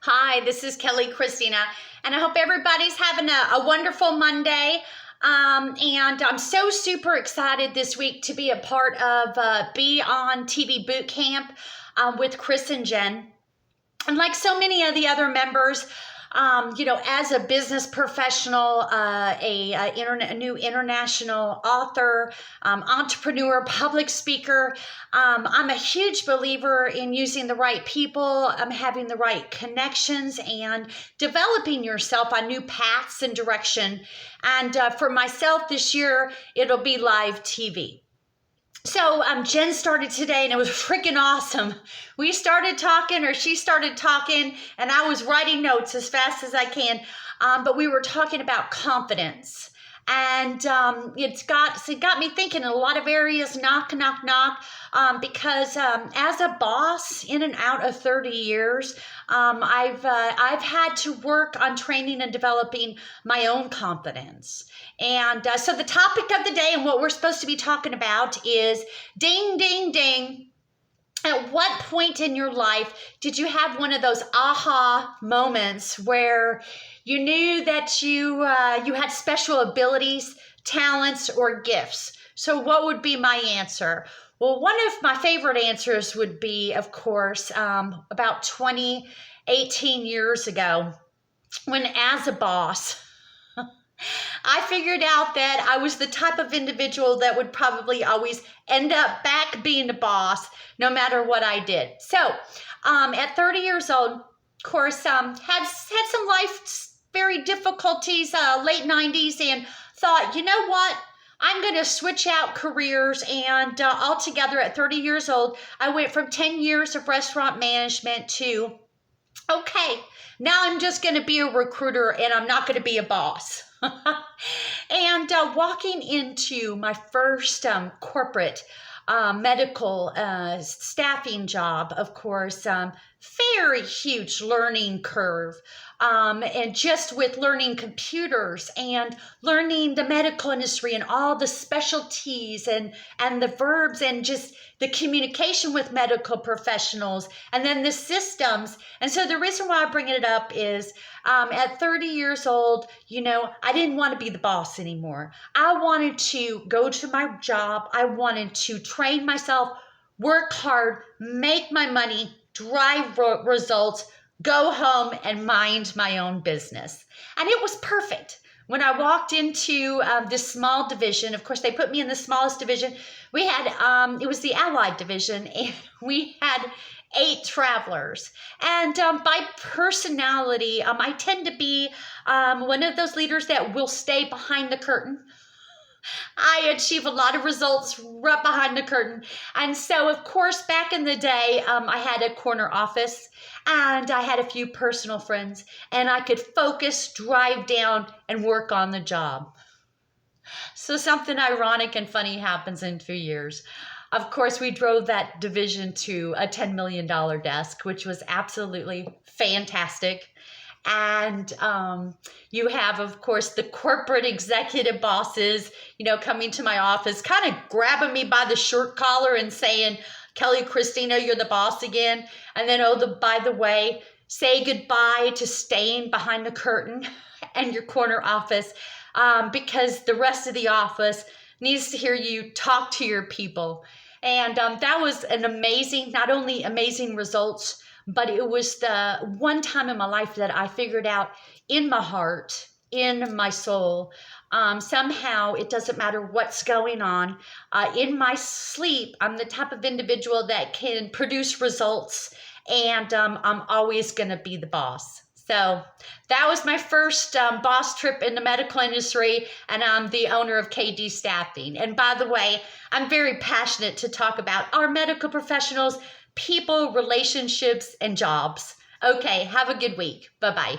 Hi, this is Kelly Christina, and I hope everybody's having a wonderful Monday. And I'm so super excited this week to be a part of Be On TV Boot Camp with Chris and Jen. And like so many of the other members, as a business professional, a new international author, entrepreneur, public speaker, I'm a huge believer in using the right people, having the right connections, and developing yourself on new paths and direction. And for myself this year, it'll be live TV. So Jen started today and it was freaking awesome. We started talking, or she started talking, and I was writing notes as fast as I can. But we were talking about confidence. And it got me thinking in a lot of areas, knock, because as a boss in and out of 30 years, I've had to work on training and developing my own confidence. And so the topic of the day and what we're supposed to be talking about is ding, ding, ding. At what point in your life did you have one of those aha moments where you knew that you had special abilities, talents, or gifts? So what would be my answer? Well, one of my favorite answers would be, of course, about 18 years ago, when as a boss, I figured out that I was the type of individual that would probably always end up back being the boss no matter what I did. So at 30 years old, of course, had some life very difficulties, late 90s, and thought, you know what? I'm going to switch out careers, and altogether at 30 years old, I went from 10 years of restaurant management to, okay, now I'm just going to be a recruiter and I'm not going to be a boss. And walking into my first corporate medical staffing job, of course, very huge learning curve. And just with learning computers and learning the medical industry and all the specialties and the verbs and just the communication with medical professionals and then the systems. And so the reason why I bring it up is at 30 years old, I didn't want to be the boss anymore. I wanted to go to my job. I wanted to train myself, work hard, make my money, drive results, go home and mind my own business. And it was perfect. When I walked into this small division, of course, they put me in the smallest division. We had, it was the Allied division, and we had 8 travelers. And by personality, I tend to be one of those leaders that will stay behind the curtain. I achieve a lot of results right behind the curtain. And so, of course, back in the day, I had a corner office and I had a few personal friends, and I could focus, drive down, and work on the job. So something ironic and funny happens in 2 years. Of course, we drove that division to a $10 million desk, which was absolutely fantastic. And you have, of course, the corporate executive bosses, coming to my office, kind of grabbing me by the shirt collar and saying, Kelly Christina, you're the boss again. And then, by the way, say goodbye to staying behind the curtain and your corner office, because the rest of the office needs to hear you talk to your people. And that was an amazing, not only amazing results, but it was the one time in my life that I figured out in my heart, in my soul, somehow it doesn't matter what's going on. In my sleep, I'm the type of individual that can produce results, and I'm always going to be the boss. So that was my first boss trip in the medical industry, and I'm the owner of KD Staffing. And by the way, I'm very passionate to talk about our medical professionals, people, relationships, and jobs. Okay, have a good week. Bye-bye.